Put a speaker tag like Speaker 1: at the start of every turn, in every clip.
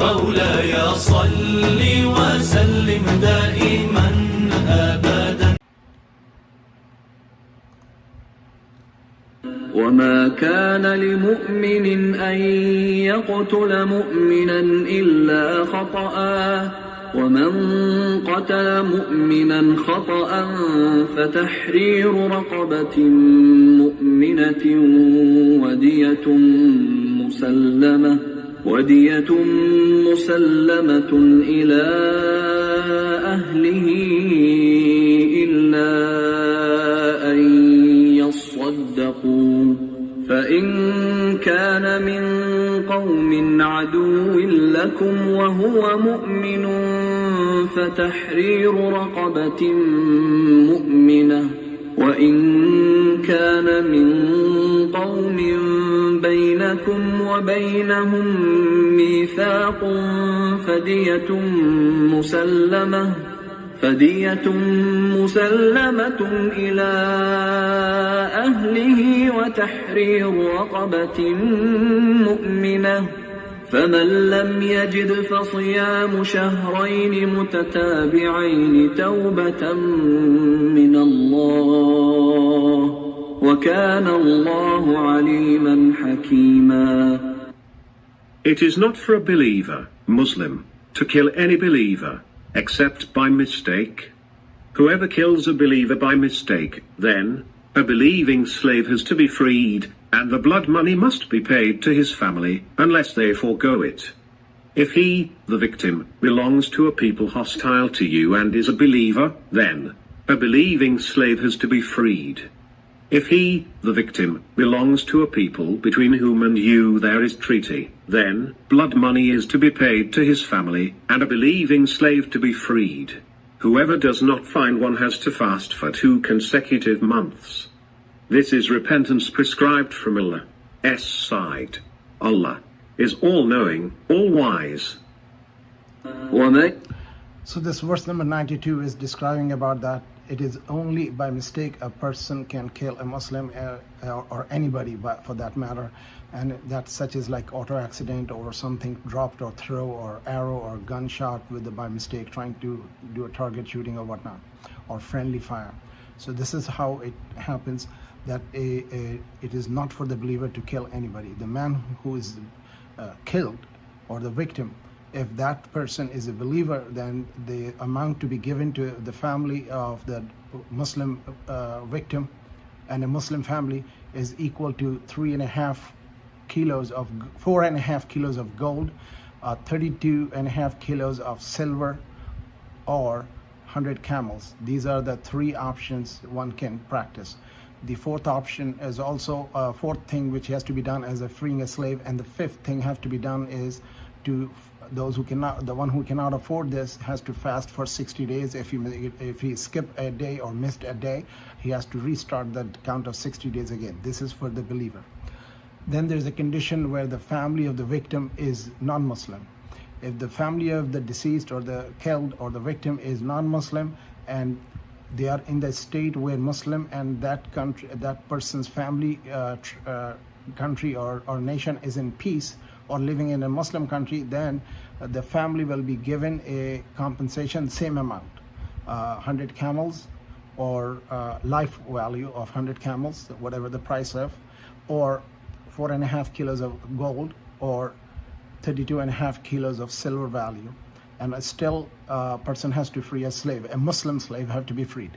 Speaker 1: مولاي صل وسلم دائما أبدا.
Speaker 2: وما كان لمؤمن أن يقتل مؤمنا إلا خطأ ومن قتل مؤمنا خطأ فتحرير رقبة مؤمنة ودية مسلمة إلى أهله إلا أن يصدقوا فإن كان من قوم عدو لكم وهو مؤمن فتحرير رقبة مؤمنة وإن كان من قوم بينكم وبينهم ميثاق فدية مسلمة إلى أهله وتحرير رقبة مؤمنة فمن لم يجد فصيام شهرين متتابعين توبة من الله وكان الله عليما حكيما.
Speaker 3: It is not for a believer, Muslim, to kill any believer, except by mistake. Whoever kills a believer by mistake, then, a believing slave has to be freed, and the blood money must be paid to his family, unless they forego it. If he, the victim, belongs to a people hostile to you and is a believer, then, a believing slave has to be freed. If he, the victim, belongs to a people between whom and you there is treaty, then, blood money is to be paid to his family, and a believing slave to be freed. Whoever does not find one has to fast for 2 consecutive months. This is repentance prescribed from Allah's side. Allah is all-knowing, all-wise.
Speaker 4: So this verse number 92 is describing about that it is only by mistake a person can kill a Muslim or anybody for that matter, and that such as like auto accident or something dropped or throw or arrow or gunshot by mistake trying to do a target shooting or whatnot, or friendly fire. So this is how it happens, that it is not for the believer to kill anybody. The man who is killed or the victim, if that person is a believer, then the amount to be given to the family of the Muslim victim and a Muslim family is equal to 4.5 kilos of gold, 32.5 kilos of silver, or 100 camels. These are the 3 options one can practice. The 4th option is also a 4th thing which has to be done as a freeing a slave, and the 5th thing has to be done is to the one who cannot afford this has to fast for 60 days. If he skipped a day or missed a day, he has to restart the count of 60 days again. This is for the believer. Then there's a condition where the family of the victim is non-Muslim. If the family of the deceased or the killed or the victim is non-Muslim and they are in the state where Muslim and that country, that person's family, country or nation is in peace or living in a Muslim country, then the family will be given a compensation, same amount, 100 camels or life value of 100 camels, whatever the price of, or 4.5 kilos of gold, or 32.5 kilos of silver value. And still a person has to free a slave, a Muslim slave have to be freed.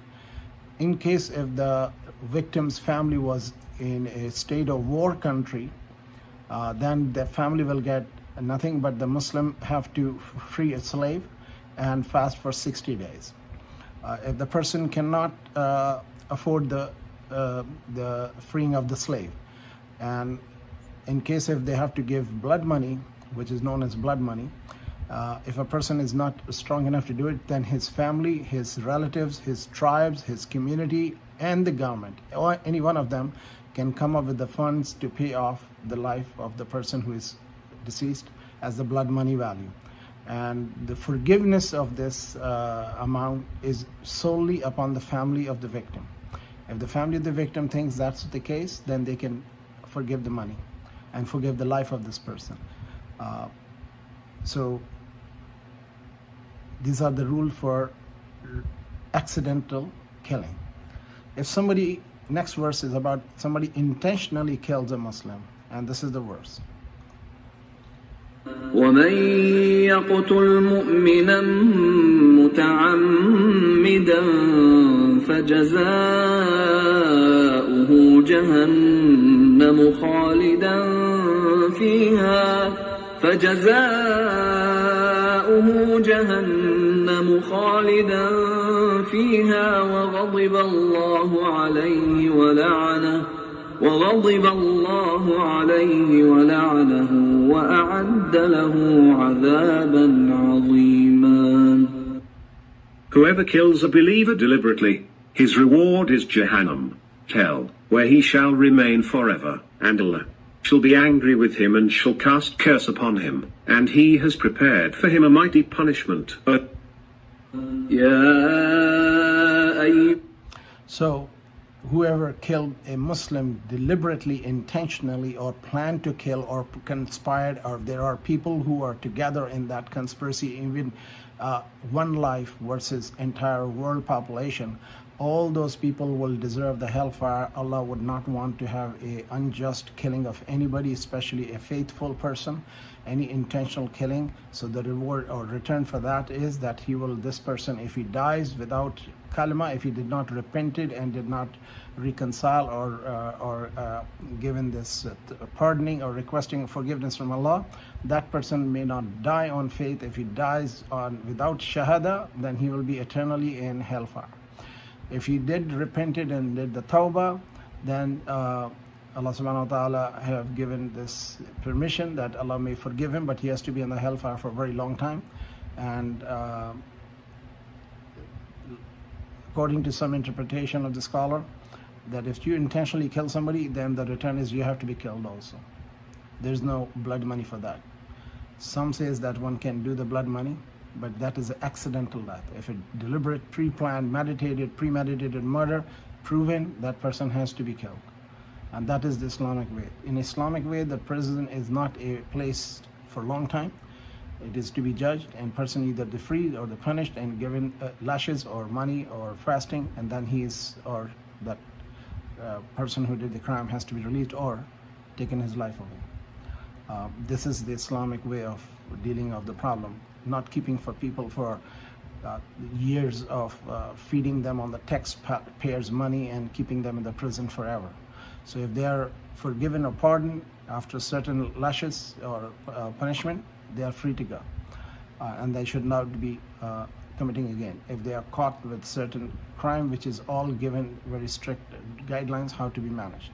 Speaker 4: In case if the victim's family was in a state of war country, then the family will get nothing, but the Muslim have to free a slave and fast for 60 days. If the person cannot afford the freeing of the slave, and in case if they have to give blood money, which is known as blood money, if a person is not strong enough to do it, then his family, his relatives, his tribes, his community, and the government, or any one of them, can come up with the funds to pay off the life of the person who is deceased as the blood money value. And the forgiveness of this amount is solely upon the family of the victim. If the family of the victim thinks that's the case, then they can forgive the money and forgive the life of this person. So these are the rules for accidental killing. If somebody, next verse is about somebody intentionally kills a Muslim, and this is the verse.
Speaker 2: ومن يقتل مؤمنا متعمدا فجزاؤه جهنم خالدا فيها وغضب الله عليه ولعنه وأعد له عذابا عظيما.
Speaker 3: Whoever kills a believer deliberately, his reward is Jahannam, hell, where he shall remain forever, and Allah shall be angry with him and shall cast curse upon him, and he has prepared for him a mighty punishment.
Speaker 4: So whoever killed a Muslim deliberately, intentionally, or planned to kill, or conspired, or there are people who are together in that conspiracy, even one life versus entire world population, all those people will deserve the hellfire. Allah would not want to have a unjust killing of anybody, especially a faithful person, any intentional killing. So the reward or return for that is that this person, if he dies without kalima, if he did not repented and did not reconcile or given this pardoning or requesting forgiveness from Allah, that person may not die on faith. If he dies without shahada, then he will be eternally in hellfire. If he did repented and did the tawbah, then Allah subhanahu wa ta'ala have given this permission that Allah may forgive him, but he has to be in the hellfire for a very long time. And according to some interpretation of the scholar, that if you intentionally kill somebody, then the return is you have to be killed also. There's no blood money for that. Some says that one can do the blood money, but that is an accidental death. If a deliberate, pre-planned, premeditated murder proven, that person has to be killed. And that is the Islamic way. In Islamic way, the prison is not a place for a long time. It is to be judged, and person either the freed or the punished and given lashes or money or fasting, and then that person who did the crime has to be released or taken his life away. This is the Islamic way of dealing of the problem, not keeping for people for years of feeding them on the taxpayers' money and keeping them in the prison forever. So if they are forgiven or pardoned after certain lashes or punishment, they are free to go, and they should not be committing again. If they are caught with certain crime, which is all given very strict guidelines how to be managed.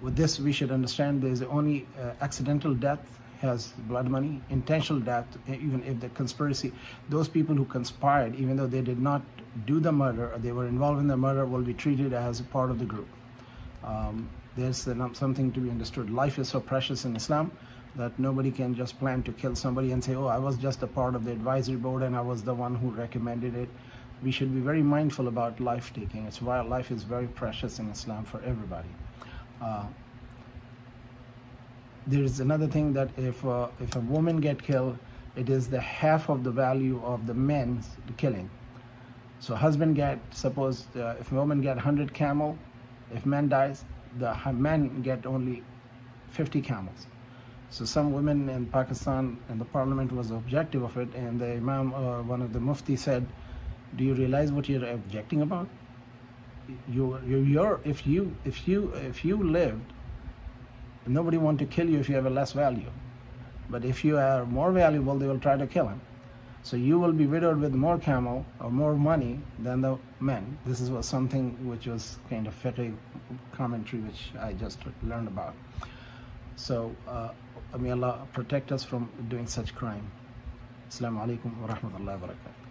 Speaker 4: With this, we should understand there is only accidental death has blood money. Intentional death, even if the conspiracy, those people who conspired, even though they did not do the murder or they were involved in the murder, will be treated as a part of the group. There's something to be understood. Life is so precious in Islam that nobody can just plan to kill somebody and say, oh, I was just a part of the advisory board and I was the one who recommended it. We should be very mindful about life taking. It's why life is very precious in Islam for everybody. There is another thing that if a woman get killed, it is the half of the value of the men's killing. So husband suppose if a woman get 100 camel, if man dies, the men get only 50 camels. So some women in Pakistan, and the parliament was objective of it, and the Imam, one of the Mufti said, do you realize what you're objecting about? If you lived, nobody want to kill you if you have a less value. But if you are more valuable, they will try to kill him. So you will be widowed with more camel or more money than the men. This was something which was kind of fiqh commentary which I just learned about. So may Allah protect us from doing such crime. Assalamu alaikum wa rahmatullahi wa barakatuh.